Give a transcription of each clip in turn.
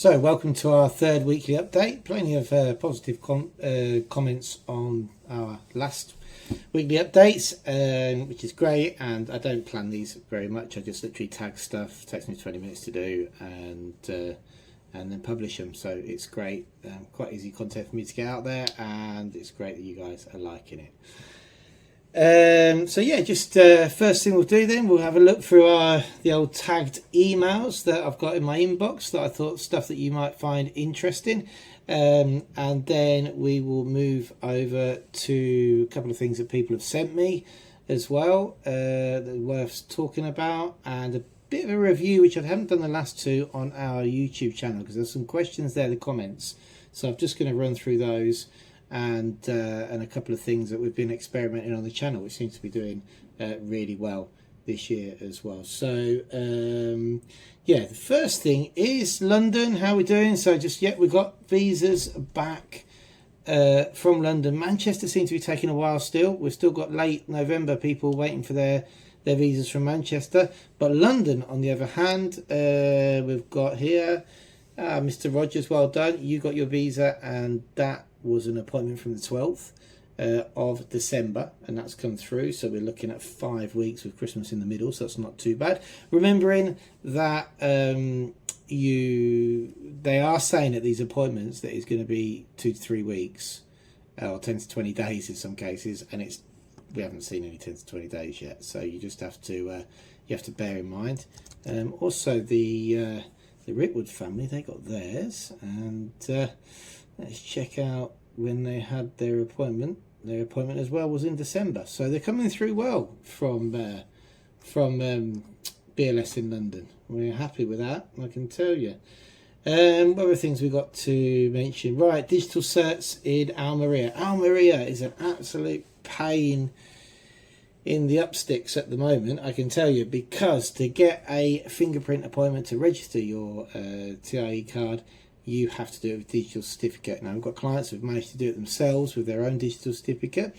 So welcome to our third weekly update. Plenty of positive comments on our last weekly updates, which is great. And I don't plan these very much. I just literally tag stuff, takes me 20 minutes to do, and then publish them. So it's great, quite easy content for me to get out there, and it's great that you guys are liking it. So yeah, just first thing we'll do then, we'll have a look through the old tagged emails that I've got in my inbox that I thought stuff that you might find interesting, and then we will move over to a couple of things that people have sent me as well that are worth talking about, and a bit of a review which I haven't done the last two on our YouTube channel because there's some questions there, the comments, so I'm just going to run through those. And a couple of things that we've been experimenting on the channel, which seems to be doing really well this year as well. So yeah, the first thing is London. How are we doing? So we got visas back from London. Manchester seems to be taking a while still. We've still got late November people waiting for their visas from Manchester. But London, on the other hand, we've got here Mr. Rogers. Well done. You got your visa, and that was an appointment from the 12th of December, and that's come through. So we're looking at 5 weeks with Christmas in the middle, so that's not too bad. Remembering that they are saying at these appointments that it's going to be 2 to 3 weeks, or 10 to 20 days in some cases, and we haven't seen any 10 to 20 days yet. So you just have to bear in mind. Also the Ritwood family, they got theirs, and let's check out when they had their appointment. Their appointment as well was in December. So they're coming through well from BLS in London. We're happy with that, I can tell you. What other things we got to mention? Right, digital certs in Almeria. Almeria is an absolute pain in the Upsticks at the moment, I can tell you, because to get a fingerprint appointment to register your TIE card, you have to do it with digital certificate. Now, we've got clients who've managed to do it themselves with their own digital certificate,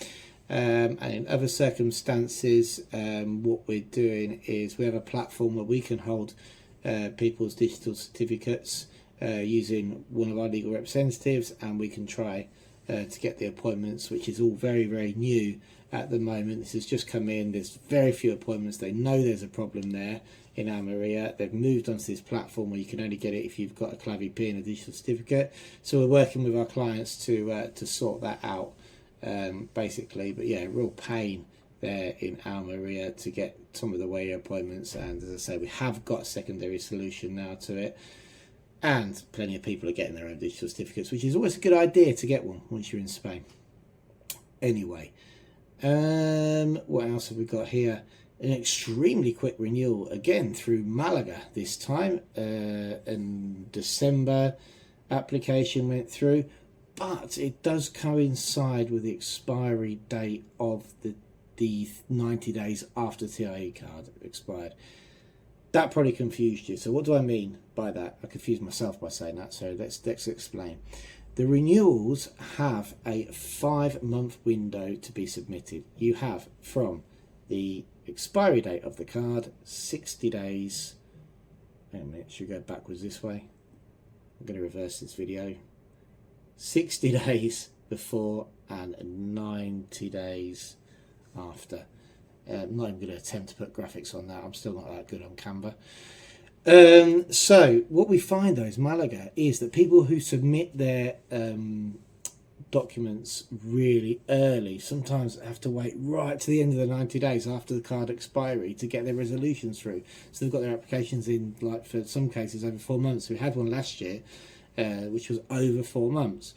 and in other circumstances, what we're doing is we have a platform where we can hold people's digital certificates using one of our legal representatives, and we can try to get the appointments, which is all very, very new at the moment. This has just come in. There's very few appointments. They know there's a problem there in Almeria. They've moved onto this platform where you can only get it if you've got a Clavi P and a digital certificate. So we're working with our clients to sort that out, basically. But yeah, real pain there in Almeria to get some of the way appointments. And as I say, we have got a secondary solution now to it. And plenty of people are getting their own digital certificates, which is always a good idea to get one once you're in Spain. Anyway, what else have we got here? An extremely quick renewal again through Malaga this time. In December, application went through, but it does coincide with the expiry date of the 90 days after the TIE card expired. That probably confused you. So what do I mean by that? I confused myself by saying that, so let's explain. The renewals have a 5-month window to be submitted. You have from the expiry date of the card, 60 days. Wait a minute, should we go backwards this way? I'm going to reverse this video. 60 days before and 90 days after. I'm not even going to attempt to put graphics on that. I'm still not that good on Canva. So what we find though is Malaga is that people who submit their documents really early sometimes have to wait right to the end of the 90 days after the card expiry to get their resolutions through. So they've got their applications in, like for some cases, over 4 months. We had one last year which was over 4 months.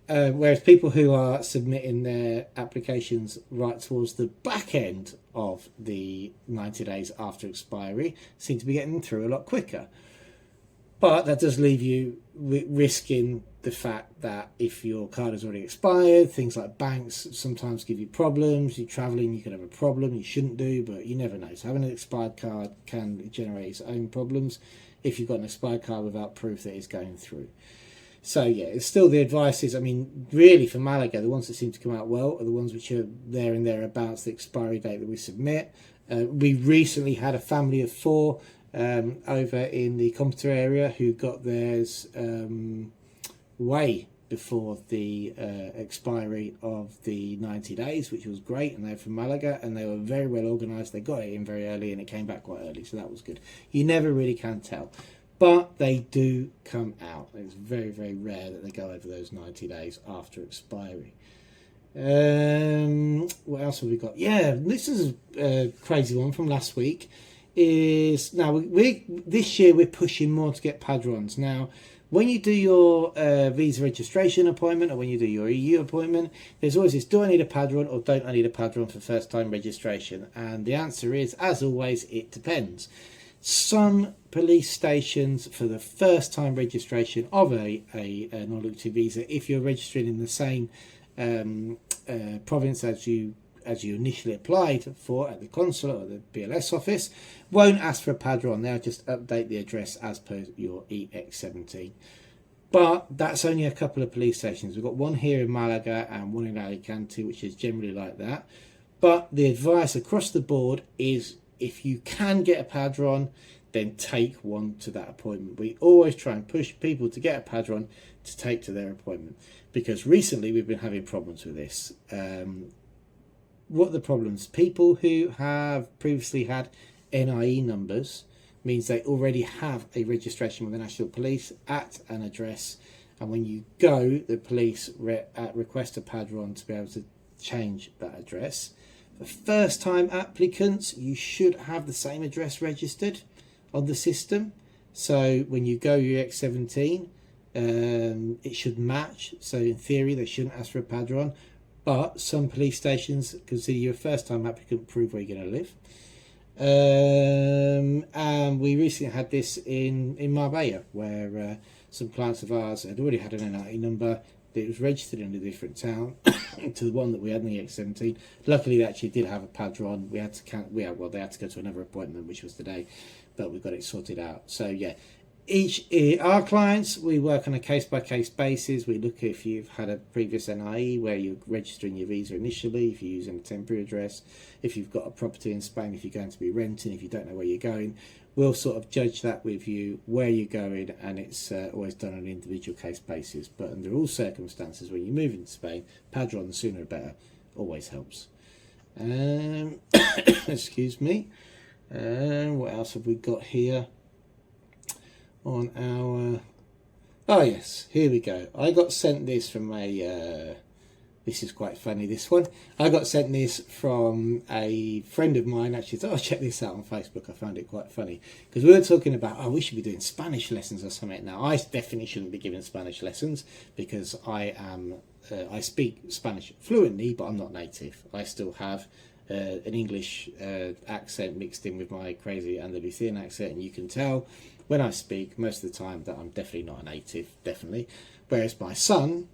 Whereas people who are submitting their applications right towards the back end of the 90 days after expiry seem to be getting them through a lot quicker. But that does leave you risking the fact that if your card has already expired, things like banks sometimes give you problems. You're travelling, you could have a problem you shouldn't do, but you never know. So having an expired card can generate its own problems if you've got an expired card without proof that it's going through. So yeah, it's still the advice is, I mean, really for Malaga, the ones that seem to come out well are the ones which are there and thereabouts the expiry date that we submit. We recently had a family of 4 over in the computer area who got theirs way before the expiry of the 90 days, which was great, and they're from Malaga, and they were very well organised. They got it in very early and it came back quite early, so that was good. You never really can tell, but they do come out. It's very, very rare that they go over those 90 days after expiry. What else have we got? Yeah, this is a crazy one from last week. Is now this year we're pushing more to get padrons. Now, when you do your visa registration appointment, or when you do your EU appointment, there's always this: do I need a padron or don't I need a padron for first time registration? And the answer is, as always, it depends. Some police stations, for the first time registration of a non-lucrative visa, if you're registering in the same province as you initially applied for at the consulate or the BLS office, won't ask for a padron. They'll just update the address as per your EX17. But that's only a couple of police stations. We've got one here in Malaga and one in Alicante, which is generally like that. But the advice across the board is, if you can get a padron, then take one to that appointment. We always try and push people to get a padron to take to their appointment, because recently we've been having problems with this. What are the problems? People who have previously had NIE numbers means they already have a registration with the National Police at an address, and when you go, the police request a padron to be able to change that address. For first time applicants, you should have the same address registered on the system, so when you go UX17 it should match, so in theory they shouldn't ask for a padron. But some police stations consider you a first-time applicant, prove where you're going to live. And we recently had this in Marbella, where some clients of ours had already had an NIE number. It was registered in a different town to the one that we had in the EX17. Luckily, they actually did have a padron. They had to go to another appointment, which was today, but we got it sorted out. So yeah. Our clients, we work on a case-by-case basis. We look if you've had a previous NIE where you're registering your visa initially, if you're using a temporary address, if you've got a property in Spain, if you're going to be renting, if you don't know where you're going. We'll sort of judge that with you, where you're going, and it's always done on an individual case basis. But under all circumstances, when you move into Spain, padron, the sooner the better, always helps. Excuse me. What else have we got here? On our oh yes, here we go. I got sent this from a this is quite funny, this one. I got sent this from a friend of mine, actually. So check this out on Facebook. I found it quite funny, because we were talking about, oh, we should be doing Spanish lessons or something. Now, I definitely shouldn't be giving Spanish lessons, because I speak Spanish fluently, but I'm not native. I still have an English accent mixed in with my crazy Andalusian accent, and you can tell when I speak most of the time that I'm definitely not a native, definitely. Whereas my son,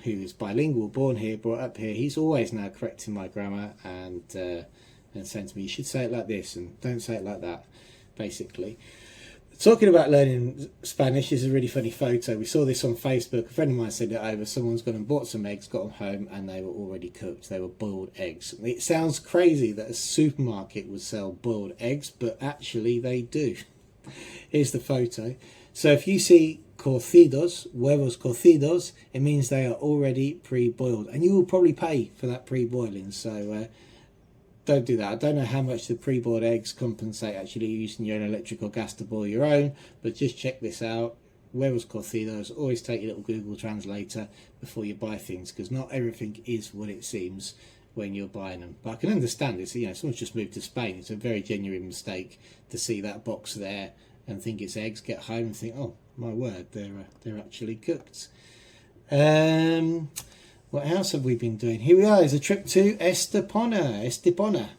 who's bilingual, born here, brought up here, he's always now correcting my grammar and saying to me, you should say it like this and don't say it like that, basically. Talking about learning Spanish, this is a really funny photo. We saw this on Facebook. A friend of mine sent it over. Someone's gone and bought some eggs, got them home, and they were already cooked. They were boiled eggs. It sounds crazy that a supermarket would sell boiled eggs, but actually they do. Here's the photo. So if you see cocidos, huevos cocidos, it means they are already pre-boiled, and you will probably pay for that pre-boiling. So don't do that. I don't know how much the pre-boiled eggs compensate actually using your own electric or gas to boil your own, but just check this out. Huevos cocidos. Always take your little Google translator before you buy things, because not everything is what it seems when you're buying them. But I can understand it. So, you know, someone's just moved to Spain. It's a very genuine mistake to see that box there and think it's eggs, get home and think, oh my word, they're actually cooked. What else have we been doing? Here we are. It's a trip to Estepona.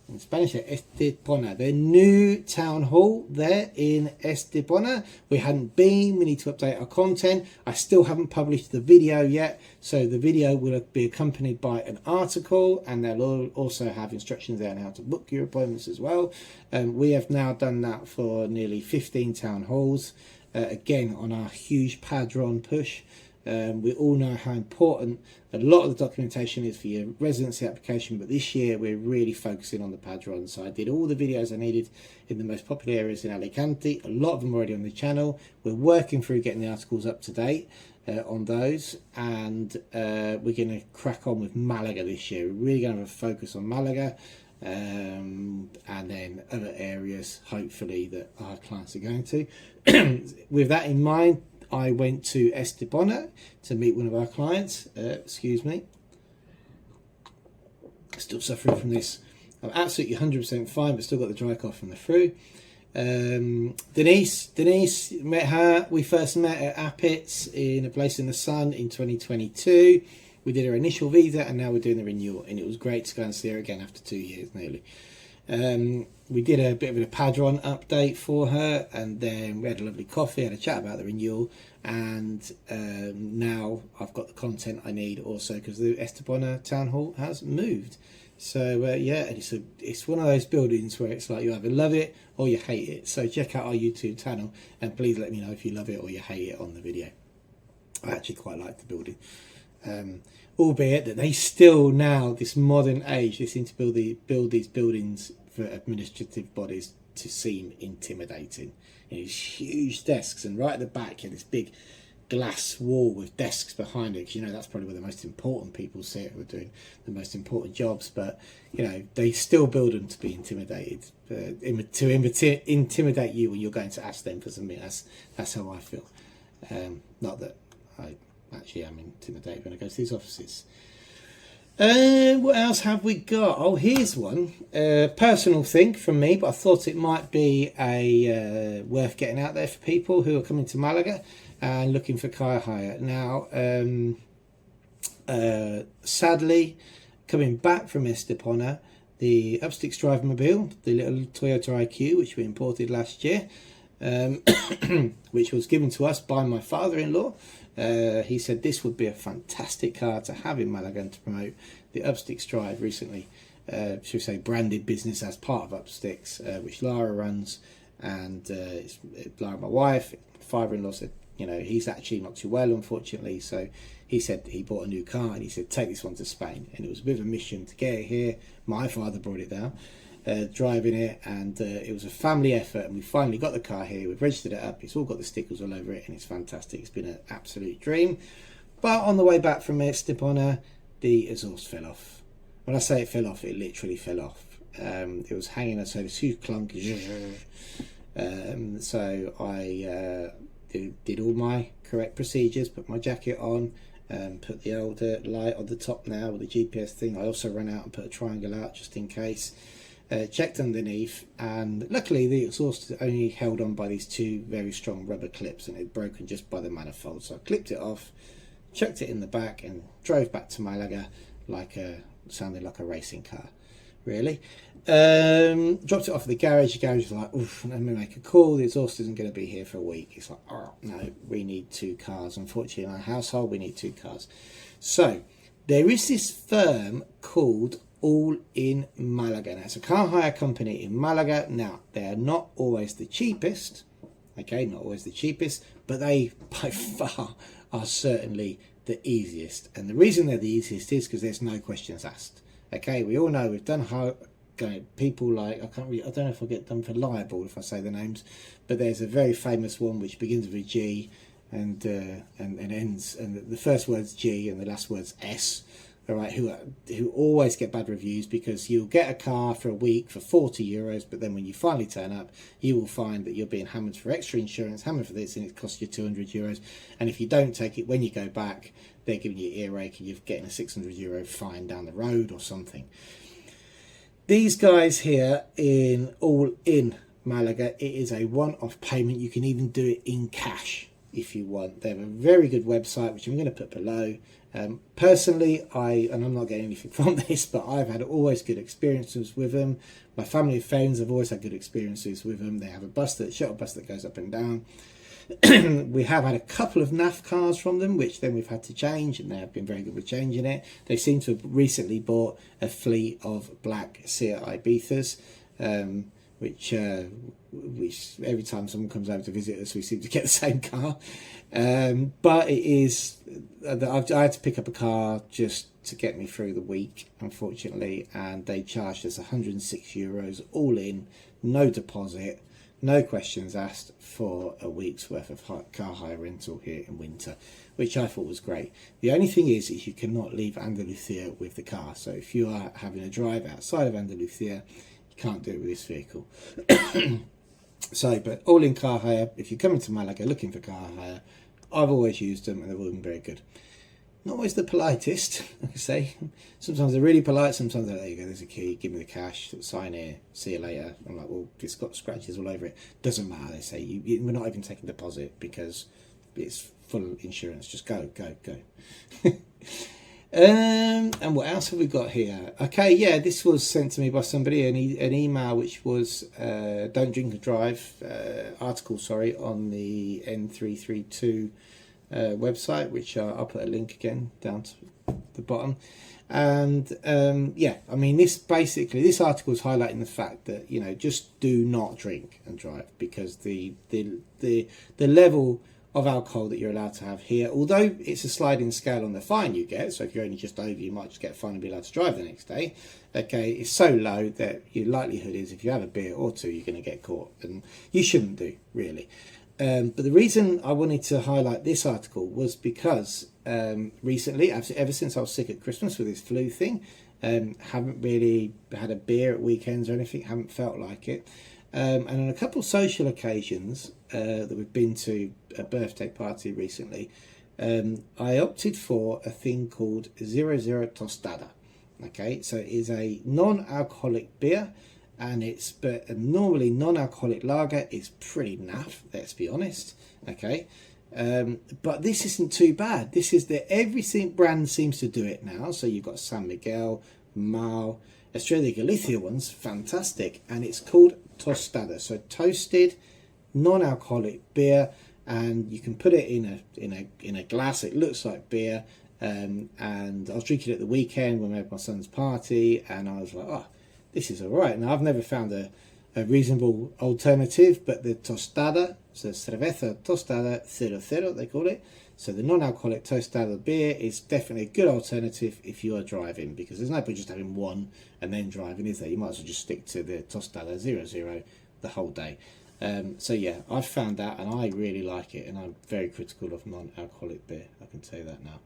In Spanish, Estepona. Their new town hall there in Estepona. We hadn't been. We need to update our content. I still haven't published the video yet, so the video will be accompanied by an article, and they'll also have instructions there on how to book your appointments as well. We have now done that for nearly 15 town halls. Again, on our huge padron push. We all know how important a lot of the documentation is for your residency application, but this year we're really focusing on the padron. So I did all the videos I needed in the most popular areas in Alicante. A lot of them already on the channel. We're working through getting the articles up to date on those, and we're going to crack on with Malaga this year. We're really going to have a focus on Malaga, and then other areas hopefully that our clients are going to. With that in mind, I went to Estepona to meet one of our clients. Excuse me, still suffering from this. I'm absolutely 100% fine, but still got the dry cough from the flu. Denise, met her. We first met at Upsticks in a place in the sun in 2022. We did her initial visa, and now we're doing the renewal, and it was great to go and see her again after 2 years nearly. We did a bit of a padron update for her, and then we had a lovely coffee, had a chat about the renewal, and now I've got the content I need also because the Estepona Town Hall has moved. So yeah, and it's one of those buildings where it's like you either love it or you hate it. So check out our YouTube channel and please let me know if you love it or you hate it on the video. I actually quite like the building. Albeit that they still now, this modern age, they seem to build these buildings for administrative bodies to seem intimidating. You know, these huge desks, and right at the back you have this big glass wall with desks behind it, because you know that's probably where the most important people sit who are doing the most important jobs. But you know, they still build them to be intimidated, to intimidate you when you're going to ask them for something. That's how I feel. Not that I actually am intimidated when I go to these offices. What else have we got? Oh, here's one. Personal thing from me, but I thought it might be worth getting out there for people who are coming to Malaga and looking for car hire. Now, sadly, coming back from Estepona, the Upsticks Drivemobile, the little Toyota IQ, which we imported last year, which was given to us by my father-in-law. He said this would be a fantastic car to have in Malaga and to promote the Upsticks Drive recently, should we say, branded business as part of Upsticks, which Lara runs, and it's Lara, my wife. Father-in-law said, you know, he's actually not too well, unfortunately, so he said he bought a new car and he said take this one to Spain, and it was a bit of a mission to get it here. My father brought it down, driving it, and it was a family effort, and we finally got the car here. We've registered it up, it's all got the stickers all over it, and it's fantastic. It's been an absolute dream. But on the way back from Estepona, the exhaust fell off. When I say it fell off, it literally fell off. It was hanging, so this huge clunk. So I did all my correct procedures, put my jacket on, put the old light on the top now with the GPS thing. I also ran out and put a triangle out just in case. Checked underneath, and luckily the exhaust is only held on by these two very strong rubber clips, and it had broken just by the manifold. So I clipped it off, chucked it in the back, and drove back to Malaga sounding like a racing car, really. Dropped it off at the garage. The garage was like, oof, let me make a call. The exhaust isn't going to be here for a week. It's like, oh no, we need 2 cars. Unfortunately, in our household, we need 2 cars. So there is this firm called All in Malaga. Now, it's a car hire company in Malaga. Now, they are not always the cheapest, okay, not always the cheapest, but they by far are certainly the easiest. And the reason they're the easiest is because there's no questions asked. Okay, we all know we've done people like, I don't know if I'll get done for liable if I say the names, but there's a very famous one which begins with a G and ends, and the first word's G and the last word's S. All right, who always get bad reviews because you'll get a car for a week for €40, but then when you finally turn up, you will find that you're being hammered for extra insurance, hammered for this, and it costs you €200. And if you don't take it when you go back, they're giving you earache and you're getting a €600 fine down the road or something. These guys here all in Malaga, it is a one-off payment. You can even do it in cash if you want. They have a very good website, which I'm going to put below. Personally, and I'm not getting anything from this, but I've had always good experiences with them. My family and friends have always had good experiences with them. They have a shuttle bus that goes up and down. We have had a couple of NAF cars from them, which then we've had to change, and they have been very good with changing it. They seem to have recently bought a fleet of black Seat Ibizas, which every time someone comes over to visit us, we seem to get the same car. But it is, I had to pick up a car just to get me through the week, unfortunately, and they charged us €106 all in, no deposit, no questions asked, for a week's worth of car hire rental here in winter, which I thought was great. The only thing is you cannot leave Andalusia with the car. So if you are having a drive outside of Andalusia, you can't do it with this vehicle. So, but all in car hire, if you're coming to Malaga looking for car hire, I've always used them and they've all been very good. Not always the politest, like I say. Sometimes they're really polite, sometimes they're, there you go, there's a key, give me the cash, sign here, see you later. I'm like, well, it's got scratches all over it. Doesn't matter, they say. We're not even taking deposit because it's full insurance. Just go. And what else have we got here? Okay, yeah, this was sent to me by somebody, an email which was Don't Drink and Drive article, on the N332 website, which I'll put a link again down to the bottom. And yeah, I mean, this article is highlighting the fact that, you know, just do not drink and drive, because the level of alcohol that you're allowed to have here, although it's a sliding scale on the fine you get, so if you're only just over, you might just get a fine and be allowed to drive the next day. Okay, it's so low that your likelihood is if you have a beer or two, you're going to get caught, and you shouldn't do, really. But the reason I wanted to highlight this article was because recently, ever since I was sick at Christmas with this flu thing, haven't really had a beer at weekends or anything, haven't felt like it. And on a couple of social occasions that we've been to, a birthday party recently, I opted for a thing called 00 Tostada. Okay, so it is a non-alcoholic beer, and but normally non-alcoholic lager is pretty naff, let's be honest. Okay, but this isn't too bad. This is every brand seems to do it now. So you've got San Miguel, Mal, Estrella Galicia one's fantastic, and it's called Tostada. So toasted, non-alcoholic beer, and you can put it in a glass. It looks like beer. And I was drinking it at the weekend when we had my son's party, and I was like, oh, this is all right. Now, I've never found a reasonable alternative, but the tostada, so cerveza tostada 00, they call it. So the non-alcoholic tostada beer is definitely a good alternative if you are driving, because there's no point just having one and then driving, is there? You might as well just stick to the tostada 00 the whole day. So yeah, I've found that, and I really like it, and I'm very critical of non-alcoholic beer, I can tell you that now.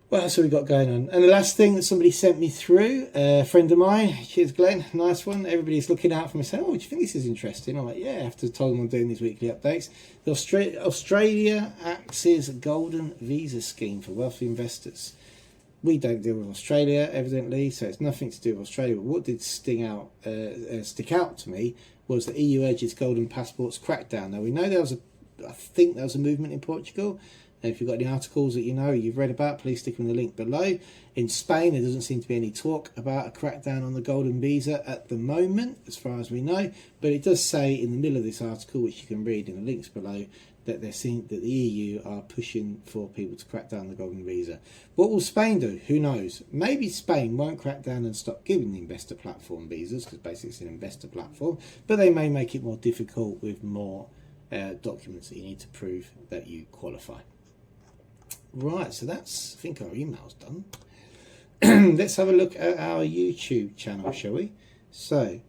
What else have we got going on? And the last thing that somebody sent me through, a friend of mine, cheers Glenn, nice one. Everybody's looking out for me saying, oh, do you think this is interesting? I'm like, yeah, after I told them I'm doing these weekly updates. The Australia axes golden visa scheme for wealthy investors. We don't deal with Australia, evidently, so it's nothing to do with Australia. But what did stick out to me was the EU urges golden passports crackdown. Now, we know I think there was a movement in Portugal. If you've got any articles that you know you've read about, please stick them in the link below. In Spain, there doesn't seem to be any talk about a crackdown on the golden visa at the moment, as far as we know. But it does say in the middle of this article, which you can read in the links below, that they're seeing that the EU are pushing for people to crack down on the golden visa. What will Spain do? Who knows? Maybe Spain won't crack down and stop giving the investor platform visas, because basically it's an investor platform. But they may make it more difficult with more documents that you need to prove that you qualify. Right, so that's, I think our email's done. Let's have a look at our YouTube channel, shall we? So,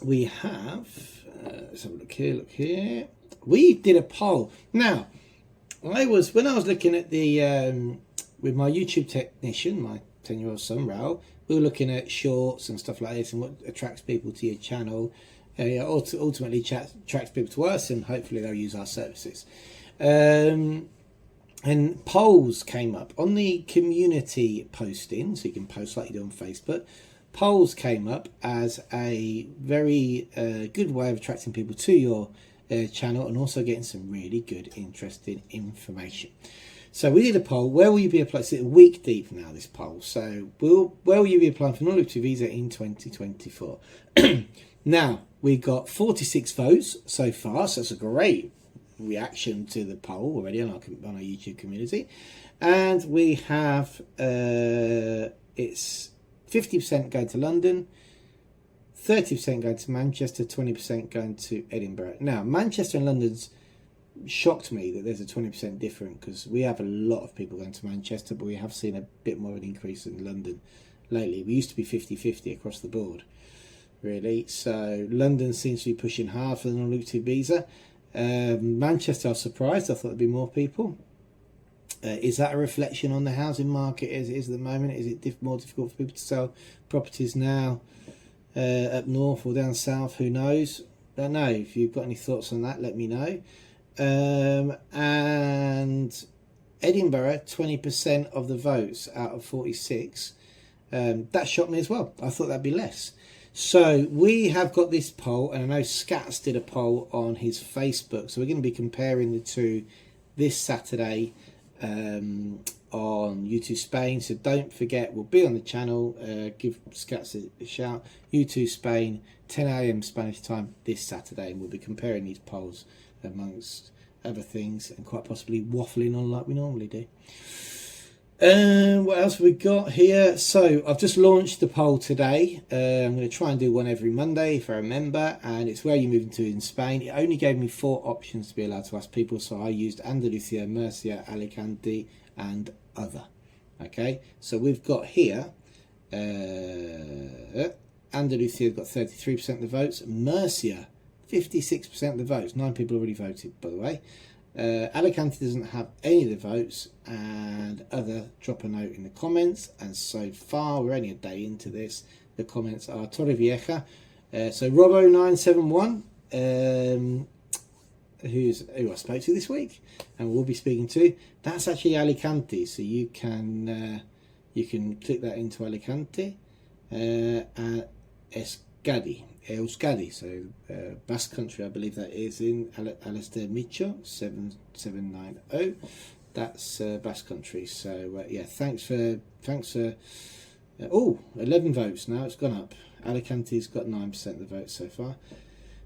we have, let's have a look here. We did a poll. Now, when I was looking at the, with my YouTube technician, my 10-year-old son, Raoul, we were looking at shorts and stuff like this and what attracts people to your channel. Ultimately attracts people to us, and hopefully they'll use our services. And polls came up on the community posting, so you can post like you do on Facebook. Polls came up as a very good way of attracting people to your channel, and also getting some really good, interesting information. So we did a poll. Where will you be applying? It's a week deep now, this poll. So where will you be applying for non-lucrative visa in 2024? Now, we got 46 votes so far, so it's a great reaction to the poll already on our YouTube community, and we have it's 50% going to London, 30% going to Manchester, 20% going to Edinburgh. Now, Manchester and London's shocked me that there's a 20% difference, because we have a lot of people going to Manchester, but we have seen a bit more of an increase in London lately. We used to be 50-50 across the board, really. So London seems to be pushing hard for the non-lucrative visa. Manchester, I was surprised. I thought there'd be more people. Is that a reflection on the housing market as it is at the moment? Is it more difficult for people to sell properties now up north or down south? Who knows? Don't know. If you've got any thoughts on that, let me know. And Edinburgh, 20% of the votes out of 46. That shocked me as well. I thought that'd be less. So we have got this poll, and I know Scats did a poll on his Facebook. So we're going to be comparing the two this Saturday on YouTooSpain. So don't forget, we'll be on the channel. Give Scats a shout. YouTooSpain, 10 AM Spanish time this Saturday, and we'll be comparing these polls amongst other things, and quite possibly waffling on like we normally do. What else have we got here? So I've just launched the poll today. I'm going to try and do one every Monday if I remember, and it's where you're moving to in Spain. It only gave me 4 options to be allowed to ask people, so I used Andalusia, Murcia, Alicante and other. Okay, so we've got here Andalusia got 33% of the votes, Murcia 56% of the votes. 9 people already voted, by the way. Alicante doesn't have any of the votes, and other, drop a note in the comments. And so far, we're only a day into this, the comments are Torrevieja. So Robo971, who I spoke to this week and we'll be speaking to, that's actually Alicante. So you can click that into Alicante. Euskadi, so Basque Country, I believe that is in Alistair Micho 7790. That's Basque Country. So yeah, thanks for 11 votes now. It's gone up. Alicante's got 9% of the votes so far.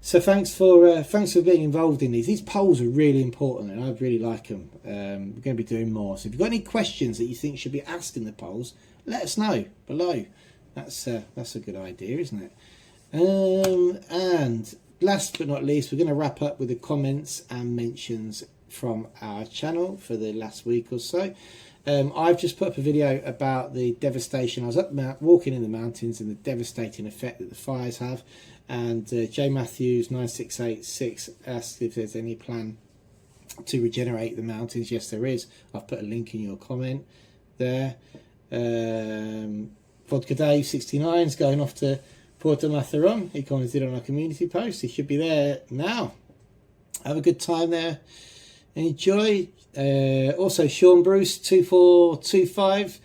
So thanks for being involved in these. These polls are really important, and I really like them. We're going to be doing more. So if you've got any questions that you think should be asked in the polls, let us know below. That's a good idea, isn't it? And last but not least, we're going to wrap up with the comments and mentions from our channel for the last week or so. I've just put up a video about the devastation. I was up walking in the mountains and the devastating effect that the fires have. And J Matthews 9686 asked if there's any plan to regenerate the mountains. Yes, there is. I've put a link in your comment there. Vodka Dave 69 is going off to Porto Matharon. He commented on our community post. He should be there now. Have a good time there. Enjoy. Also, Sean Bruce 2425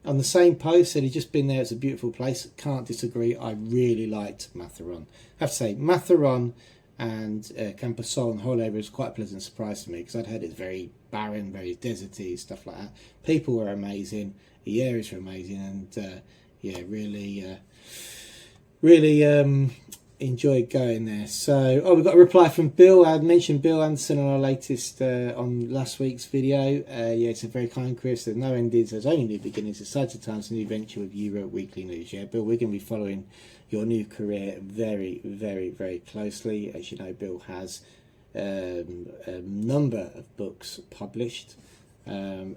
on the same post said he'd just been there. It's a beautiful place. Can't disagree. I really liked Matharon. I have to say, Matharon and Camposol and the whole area was quite a pleasant surprise to me, because I'd heard it's very barren, very deserty, stuff like that. People were amazing. The areas were amazing, and yeah, really enjoyed going there. So, we've got a reply from Bill. I had mentioned Bill Anderson on our latest, on last week's video. Yeah, it's a very kind Chris. There's no endings, there's only new beginnings. Exciting times, a new venture with Europe Weekly News. Yeah, Bill, we're going to be following your new career very, very, very closely. As you know, Bill has a number of books published. Out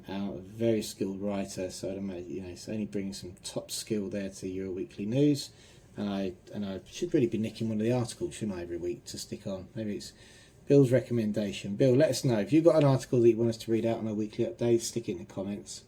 a very skilled writer, so I'd imagine, it's only bringing some top skill there to Euro Weekly News. And I should really be nicking one of the articles, shouldn't I, every week to stick on. Maybe it's Bill's recommendation. Bill, let us know if you've got an article that you want us to read out on our weekly update. Stick it in the comments.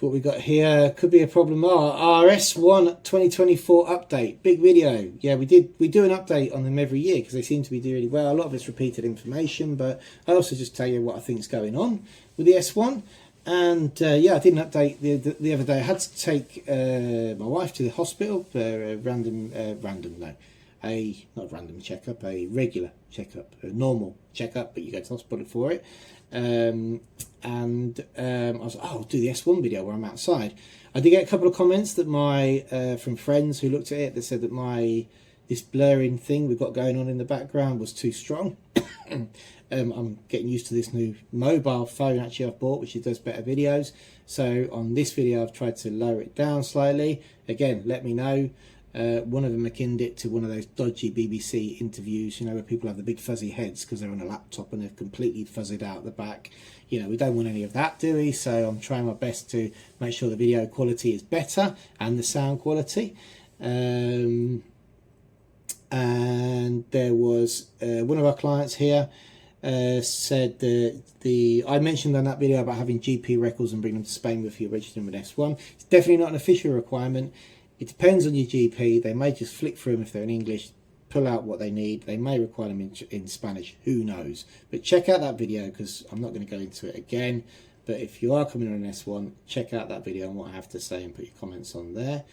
What we got here could be a problem. RS1 2024 update, big video. Yeah, we do an update on them every year because they seem to be doing really well. A lot of it's repeated information, but I also just tell you what I think is going on with the S1. And yeah, I did an update the other day. I had to take my wife to the hospital for a a regular checkup, a normal checkup, but you go to the hospital for it. And I was like, I'll do the S1 video where I'm outside. I did get a couple of comments that from friends who looked at it that said that this blurring thing we've got going on in the background was too strong. I'm getting used to this new mobile phone actually I've bought, which does better videos. So on this video I've tried to lower it down slightly. Again, let me know. One of them akined it to one of those dodgy BBC interviews, you know, where people have the big fuzzy heads because they're on a laptop and they're completely fuzzied out the back. You know, we don't want any of that, do we? So I'm trying my best to make sure the video quality is better and the sound quality. And there was one of our clients here said that I mentioned on that video about having GP records and bringing them to Spain with you registered with S1. It's definitely not an official requirement. It depends on your GP. They may just flick through them if they're in English, pull out what they need. They may require them in Spanish, who knows. But check out that video because I'm not going to go into it again. But if you are coming on an S1, check out that video and what I have to say and put your comments on there.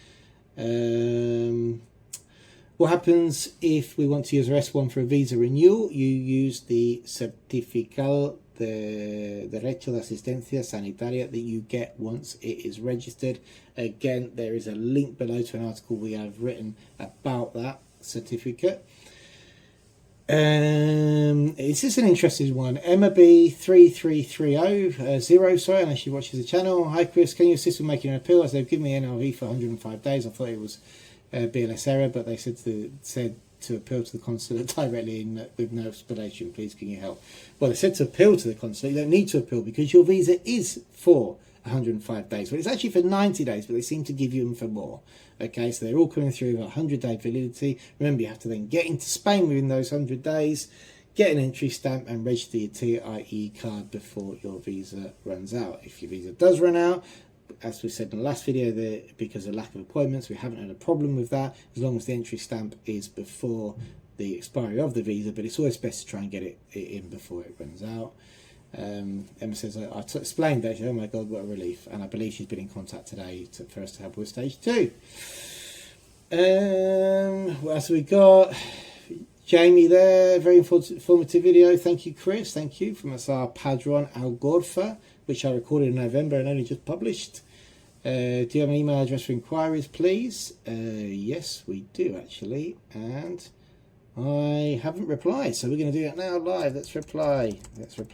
What happens if we want to use our S1 for a visa renewal? You use the Certificado de Derecho de Asistencia Sanitaria that you get once it is registered. Again, there is a link below to an article we have written about that certificate. It's just an interesting one. Emma B3330, sorry, unless she watches the channel. Hi Chris, can you assist with making an appeal as they've given me NRV for 105 days? I thought it was BLS error, but they said to appeal to the consulate directly with no explanation. Please, can you help? Well, they said to appeal to the consulate. You don't need to appeal because your visa is for 105 days. But it's actually for 90 days, but they seem to give you them for more. Okay, so they're all coming through with a 100-day validity. Remember, you have to then get into Spain within those 100 days, get an entry stamp and register your TIE card before your visa runs out. If your visa does run out, as we said in the last video, because of lack of appointments, we haven't had a problem with that as long as the entry stamp is before the expiry of the visa, but it's always best to try and get it in before it runs out. Emma says, I explained that. Oh my God, what a relief. And I believe she's been in contact today for us to help with stage 2. What else have we got? Jamie there, very informative video. Thank you, Chris. Thank you. From us, our padron Algorfa, which I recorded in November and only just published. Do you have an email address for inquiries, please? Yes, we do actually. And I haven't replied, so we're going to do it now live. Let's reply. It's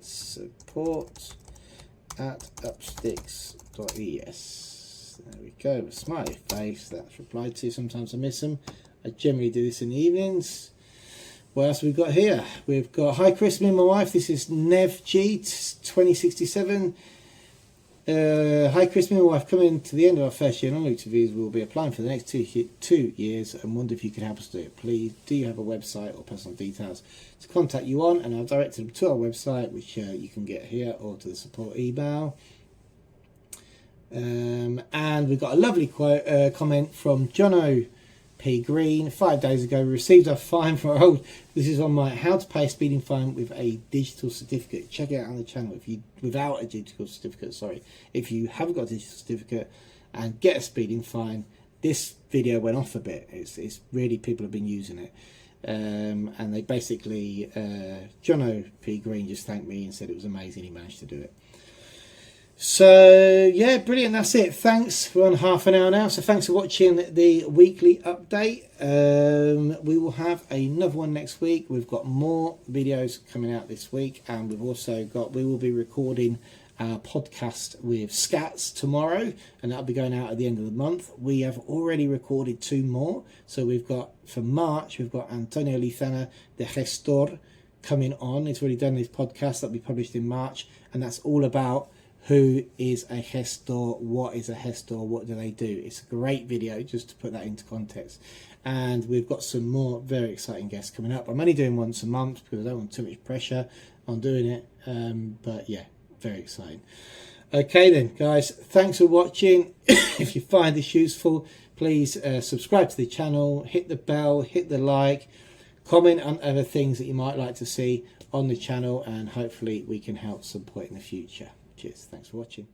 support@upsticks.es. There we go. Smiley face. That's replied to. Sometimes I miss them. I generally do this in the evenings. What else we've got here? We've got, hi Chris, me and my wife. This is NevG 2067. Hi Chris, me and my wife, coming to the end of our first year on YouTube visa. We'll be applying for the next 2 years and wonder if you could help us do it. Please, do you have a website or personal details to contact you on? And I've directed them to our website, which you can get here, or to the support email. And we've got a lovely quote, comment from Jono P. Green. 5 days ago, we received our fine for our old. This is on my how to pay a speeding fine with a digital certificate. Check it out on the channel if you without a digital certificate. Sorry, if you haven't got a digital certificate and get a speeding fine. This video went off a bit. It's really, people have been using it, and they basically Jono P. Green just thanked me and said it was amazing. He managed to do it. So yeah, brilliant. That's it. Thanks. We're on half an hour now, so thanks for watching the weekly update. We will have another one next week. We've got more videos coming out this week, and we've also got, we will be recording our podcast with Scats tomorrow, and that'll be going out at the end of the month. We have already recorded 2 more, so we've got for March, we've got Antonio Lizana de Gestor coming on. He's already done his podcast that'll be published in March, and that's all about who is a gestor, what is a gestor, what do they do. It's a great video just to put that into context. And we've got some more very exciting guests coming up. I'm only doing once a month because I don't want too much pressure on doing it, but yeah, very exciting. Okay then guys, thanks for watching. If you find this useful, please subscribe to the channel, hit the bell, hit the like, comment on other things that you might like to see on the channel, and hopefully we can help some point in the future. Cheers. Thanks for watching.